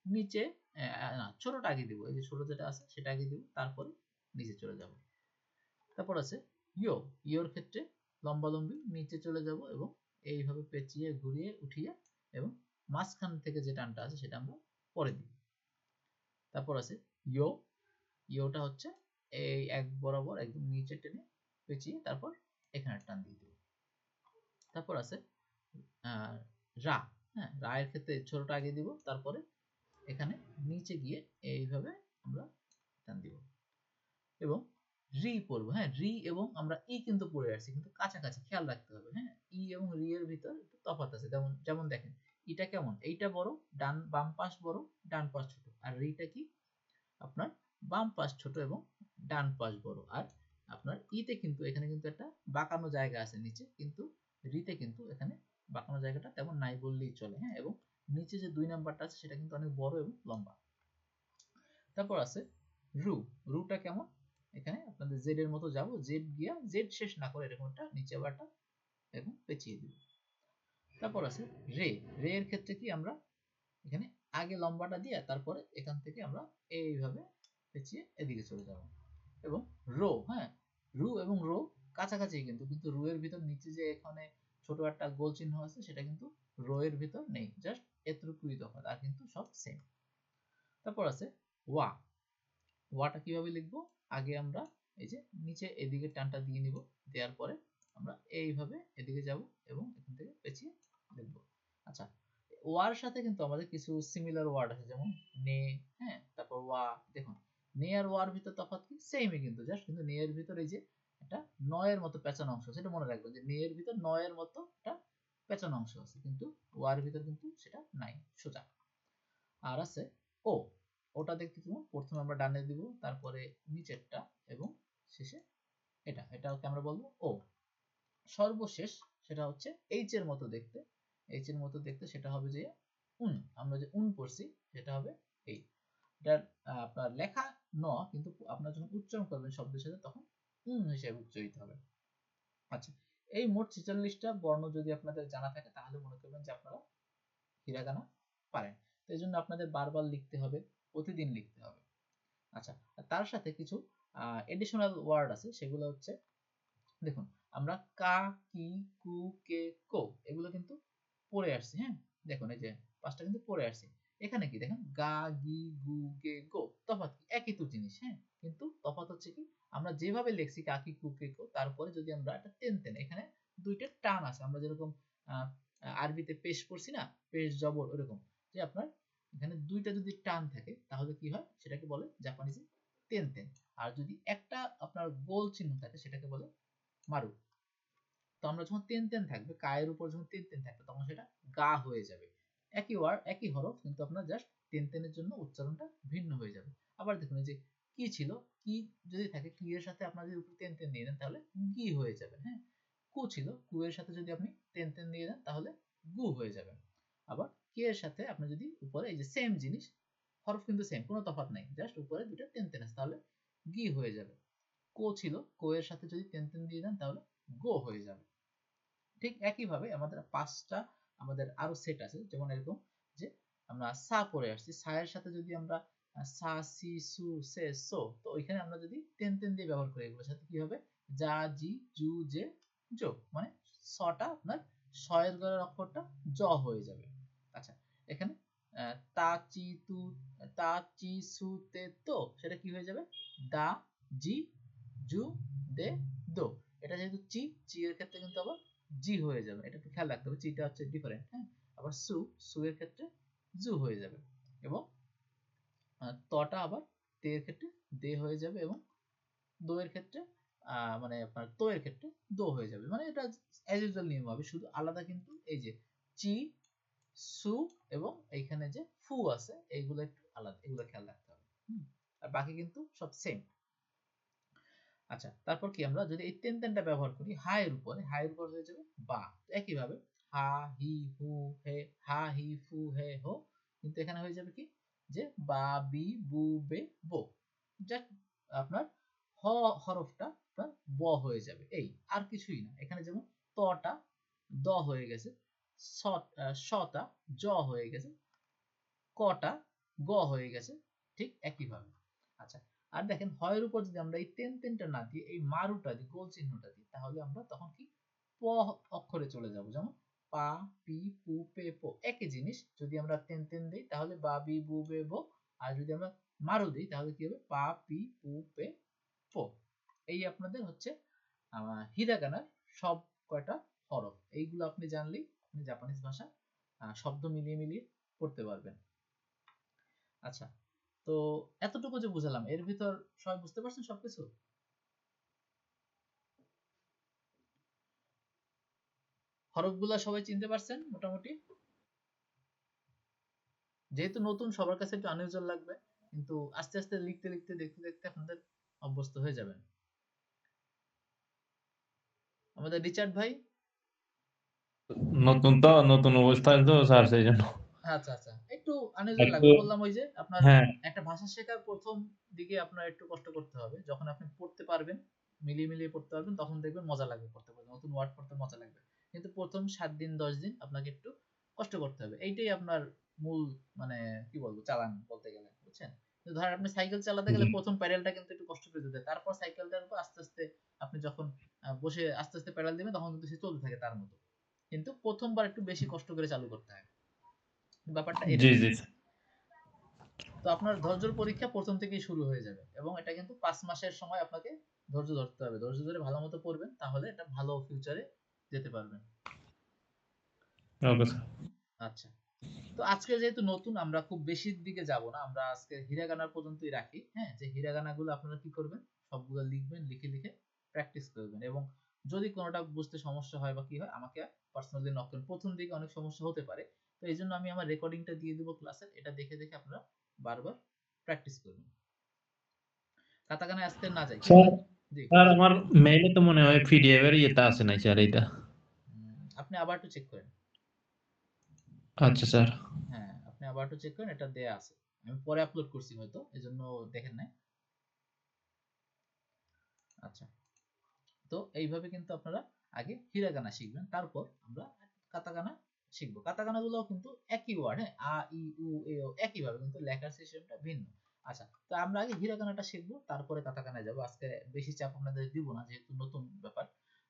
নিচে না ছোটটা আগে দিব, এই যে ছোট যেটা আছে সেটা আগে দিব, তারপরে নিচে চলে যাব। তারপর আছে ইও। ইওর ক্ষেত্রে লম্বা লম্বি নিচে চলে যাব, এবং এইভাবে পেঁচিয়ে ঘুরিয়ে উঠিয়ে, এবং মাঝখান থেকে যে টানটা আছে সেটা আমরা পরে দিব। তারপর আছে ইও। ইওটা হচ্ছে এই এক বরাবর একদম নিচে টেনে পেঁচিয়ে তারপর এখানে টান দিয়ে দিব। তারপর আছে রা। হ্যাঁ, রা এর ক্ষেত্রে ছোটটা আগে দিব, তারপরে এখানে নিচে গিয়ে এইভাবে আমরা টান দিব, এবং রি পড়বো। হ্যাঁ, রি এবং আমরা ই কিন্তু পড়ে আসছি, কিন্তু কাছাকাছি খেয়াল রাখতে হবে। হ্যাঁ, ই এবং রি এর ভিতর একটু তফাৎ আছে, যেমন যেমন দেখেন এটা কেমন, এইটা বড়, বাম পাশ বড়, ডান পাশ ছোট, আর রিটা কি আপনার বাম পাশ ছোট এবং ডান পাশ বড়। আর আপনার ইতে কিন্তু এখানে কিন্তু একটা বাঁকানো জায়গা আছে নিচে, কিন্তু রিতে কিন্তু এখানে বাঁকানো জায়গাটা তেমন নাই বললেই চলে। হ্যাঁ, এবং নিচে যে 2 নাম্বারটা আছে সেটা কিন্তু অনেক বড় এবং লম্বা। তারপর আছে রু। রুটা কেমন? এখানে আপনাদের জেড এর মতো যাব, জেড গিয়া জেড শেষ না করে এরকম একটা নিচে আবারটা এরকম পেঁচিয়ে দিব। তারপর আছে রে। রে এর ক্ষেত্রে কি আমরা এখানে আগে লম্বাটা দিয়ে তারপরে এখান থেকে আমরা এইভাবে পেঁচিয়ে এদিকে চলে যাব। এবং রো, হ্যাঁ, রু এবং রো কাছাকাছি, কিন্তু কিন্তু রু এর ভিতর নিচে যে এখানে ছোট একটা গোল চিহ্ন আছে সেটা কিন্তু রো এর ভিতর নেই, জাস্ট এতটুকুই তফাৎ, আর কিন্তু সব সেম। তারপর আছে ওয়া। ওয়াটা কিভাবে লিখবো? আগে আমরা এই যে নিচে এদিকে টানটা দিয়ে নিব, দেওয়ার পরে আমরা এইভাবে এদিকে যাব এবং এখান থেকে পেঁচিয়ে লিখব। আচ্ছা, ওয়ার সাথে কিন্তু আমাদের কিছু সিমিলার ওয়ার্ড আছে, যেমন নে, হ্যাঁ, তারপর ওয়া। দেখুন নে আর ওয়ার ভিতর তফাৎ কি? সেমই কিন্তু, জাস্ট কিন্তু নে এর ভিতর এই যে একটা নয়ের মতো পেঁচানো অংশ, সেটা মনে রাখবেন যে নে এর ভিতর নয়ের মতো একটা পেঁচানো অংশ আছে, কিন্তু ওয়ার ভিতর কিন্তু সেটা নাই, সোজা। আর আছে ও। ওটা দেখতে কেমন? প্রথমে আমরা ডানে দিব, তারপরে নিচেরটা এবং শেষে এটাকে আমরা বলবো ও। সর্বশেষ সেটা হচ্ছে এইচ এর মতো দেখতে। এইচ এর মতো দেখতে সেটা হবে যে উন। আমরা যে উন পড়ছি সেটা হবে এই। এটা আপনার লেখা ন, কিন্তু আপনারা যখন উচ্চারণ করবেন শব্দের সাথে তখন উন হিসেবে উচ্চারিত হবে। আচ্ছা, এই মোট 46টা বর্ণ যদি আপনাদের জানা থাকে তাহলে মনে করবেন যে আপনারা হিরাগানা পারেন। তো এই জন্য আপনাদের বারবার লিখতে হবে, প্রতিদিন লিখতে হবে। আচ্ছা, তার সাথে কিছু এডিশনাল ওয়ার্ড আছে, সেগুলো হচ্ছে দেখুন আমরা কা, কি, কু, কে, কো এগুলো কিন্তু পড়ে আসছে। হ্যাঁ, দেখুন এই যে পাঁচটা কিন্তু পড়ে আসছে। এখানে কি দেখেন গা, গি, গু, গে, গো, তফাৎ কি? একই তো জিনিস। হ্যাঁ, কিন্তু তফাৎ হচ্ছে কি আমরা যেভাবে লিখছি কা, কি, কু, কে, কো, তারপরে যদি আমরা একটা টেন এখানে দুইটা টান আছে, আমরা যেরকম আরবিতে পেশ পড়ছি না, পেশ জবর, ওরকম যে আপনার এখানে দুইটা যদি টান থাকে তাহলে কি হয় সেটাকে বলে জাপানিজে তেন। আর যদি একটা আপনার গোল চিহ্ন থাকে সেটাকে বলে মারু। তো আমরা যখন তেন থাকবে, কায়ের উপর যখন তেন থাকবে তখন সেটা গা হয়ে যাবে। একই ওয়ার্ড একই হরফ, কিন্তু আপনার জাস্ট তেনের জন্য উচ্চারণটা ভিন্ন হয়ে যাবে। আবার দেখুন এই যে কি ছিল, কি যদি থাকে কি এর সাথে আপনার যদি উপর তেন দিয়ে দেন তাহলে গি হয়ে যাবে। হ্যাঁ, কু ছিল, কু এর সাথে যদি আপনি তেন দিয়ে দেন তাহলে গু হয়ে যাবে। আবার কে এর সাথে আপনি যদি উপরে এই যে সেম জিনিস, হরফ কিন্তু সেম, কোনো তফাৎ নাই, জাস্ট উপরে দুটো তেন আছে, তাহলে গি হয়ে যাবে। কো ছিল, কো এর সাথে যদি তেন দিয়ে দেন তাহলে গো হয়ে যাবে। ঠিক একইভাবে আমাদের পাঁচটা আমাদের আরো সেট আছে, যেমন এরকম যে আমরা সা পড়ে আসছি, সা এর সাথে যদি আমরা সা, সি, সু, সে, সো, তো ওইখানে আমরা যদি তেন দিয়ে ব্যবহার করি এগুলোর সাথে কি হবে? যা, জি, জু, জে, জো, মানে সটা আপনার শয়ের গলার অক্ষরটা জ হয়ে যাবে। আচ্ছা, এখানে তা, চি, তু, তা, চি, সু, তে, তো, সেটা কি হয়ে যাবে? দা, জি, জু, দে, দো। এটা যেহেতু চি, চি এর ক্ষেত্রে কিন্তু আবার জি হয়ে যাবে, এটা একটু খেয়াল রাখতে হবে, চিটা হচ্ছে ডিফারেন্ট। হ্যাঁ, আবার সু, সু এর ক্ষেত্রে জু হয়ে যাবে, এবং তটা আবার তে এর ক্ষেত্রে দে হয়ে যাবে, এবং দো এর ক্ষেত্রে মানে আপনার তো এর ক্ষেত্রে দো হয়ে যাবে। মানে এটা অ্যাজ ইউজুয়াল নিয়ম হবে, শুধু আলাদা কিন্তু এই যে চি, সু এবং এইখানে যে ফু আছে এইগুলো একটু আলাদা, এগুলো খেয়াল রাখতে হবে। আর বাকি কিন্তু সব সেম। আচ্ছা, তারপর কি আমরা যদি এই তেনটা ব্যবহার করি হায়ের উপরে, হায়ের উপর হয়ে যাবে বা। একইভাবে হা, হি, হু, হে, হা, হি, ফু, হে, হো, কিন্তু এখানে হয়ে যাবে কি যে বা, বি, বু, বে, বো। জাস্ট আপনার হ হরফটা আপনার ব হয়ে যাবে, এই আর কিছুই না। এখানে যেমন তটা দ হয়ে গেছে, শটা জ হয়ে গেছে, কটা গ হয়ে গেছে, ঠিক একইভাবে। আচ্ছা, আর দেখেন হয়ের উপর যদি আমরা এই তেনটা না দিয়ে এই মারুটা দিই, গোল চিহ্নটা দিই, তাহলে আমরা তখন কি প অক্ষরে চলে যাব, যেমন পা, পি, পু, পে, পো, একই জিনিস। যদি আমরা তেন দিই তাহলে বা, বি, বু, বে, বো, আর যদি আমরা মারু দিই তাহলে কি হবে? পা, পি, পু, পে, পো। এই আপনাদের হচ্ছে হিরাগানার সব কয়টা হরফ। এইগুলো আপনি জানলেই আপনি জাপানিজ ভাষা শব্দ মিলিয়ে মিলিয়ে পড়তে পারবেন। আচ্ছা, তো এতটুকু যে বুঝালাম এর ভিতর সবাই বুঝতে পারছেন সবকিছু? হরফগুলা সবাই চিনতে পারছেন মোটামুটি? যেহেতু নতুন সবার কাছে একটু আনইউজুয়াল লাগবে, কিন্তু আস্তে আস্তে লিখতে লিখতে দেখতে দেখতে আপনাদের অভ্যস্ত হয়ে যাবেন। আমাদের রিচার্ড ভাই। নতুন তো, নতুন অবস্থায় তো স্যার, সেই জন্য আচ্ছা আচ্ছা, একটু আনইউজুয়াল একটু, লাগবে, বললাম ওই যে আপনার হ্যাঁ একটা ভাষা শেখার প্রথম দিকে আপনার একটু কষ্ট করতে হবে। যখন আপনি পড়তে পারবেন, মিলিয়ে মিলিয়ে পড়তে পারবেন, তখন দেখবেন মজা লাগবে পড়তে পড়তে, নতুন ওয়ার্ড পড়তে মজা লাগবে। কিন্তু প্রথম 7 দিন 10 দিন আপনাকে একটু কষ্ট করতে হবে, এইটাই আপনার মূল মানে কি বলবো চালান বলতে গেলে, বুঝছেন? তো ধরেন আপনি সাইকেল চালাতে গেলে জি প্রথম প্যাডেলটা কিন্তু একটু কষ্ট করে দিতে হয়, তারপর সাইকেলটার উপর আস্তে আস্তে আপনি যখন বসে আস্তে আস্তে প্যাডেল দিবেন, তখন কিন্তু সে চলতে থাকে তার মতো। কিন্তু প্রথমবার একটু বেশি কষ্ট করে চালু করতে হয়, ব্যাপারটা জি এরকম। জি তো আপনার ধৈর্যের পরীক্ষা প্রথম থেকেই শুরু হয়ে যাবে, এবং এটা কিন্তু 5 মাসের সময় আপনাকে ধৈর্য ধরতে হবে। ধৈর্য ধরে ভালো মতো পড়বেন, তাহলে এটা ভালো ফিউচারে যেতে পারবেন। Okay sir. আচ্ছা, তো আজকে যেহেতু নতুন, আমরা খুব বেশির দিকে যাব না, আমরা আজকে হিরাগানা পর্যন্তই রাখি। হ্যাঁ, যে হিরাগানা গুলো আপনারা কি করবেন, সবগুলো লিখবেন, লিখে লিখে প্র্যাকটিস করবেন, এবং যদি কোনোটা বুঝতে সমস্যা হয় বা কি হয়, আমাকে পার্সোনালি নক করুন। প্রথম দিকে অনেক সমস্যা হতে পারে, তো এই জন্য আমি আমার রেকর্ডিংটা দিয়ে দিব ক্লাসের, এটা দেখে দেখে আপনারা বারবার প্র্যাকটিস করবেন। কাতাকানা আজকে না যাই, কি স্যার, বলেন? জি। স্যার আমার মেইলে তো মনে হয় পিডিএফ এর ইয়েটা আছে নাই স্যার এইটা। আপনি আবার একটু চেক করেন। আচ্ছা স্যার। হ্যাঁ, আপনি আবার একটু চেক করেন, এটা দেয়া আছে। আমি পরে আপলোড করছি হয়তো, এজন্য দেখেন নাই। আচ্ছা, তো এইভাবে কিন্তু আপনারা আগে হিরাগানা শিখবেন, তারপর আমরা কাতাকানা শিখবো। কাতাকানা গুলো কিন্তু একই ওয়ার্ড, হ্যাঁ, আ ই উ এ ও একই ভাবে, কিন্তু লেখার সিস্টেমটা ভিন্ন। আচ্ছা, তো আমরা আগে হিরাগানাটা শিখবো, তারপরে কাতাকানায় যাবো। আজকে বেশি চাপ আপনাদের দিব না, যেহেতু নতুন ব্যাপার।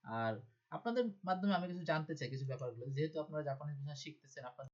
আর আপনাদের মাধ্যমে আমি কিছু জানতে চাই, কিছু ব্যাপারগুলো, যেহেতু আপনারা জাপানিজ ভাষা শিখতেছেন, আপনাদের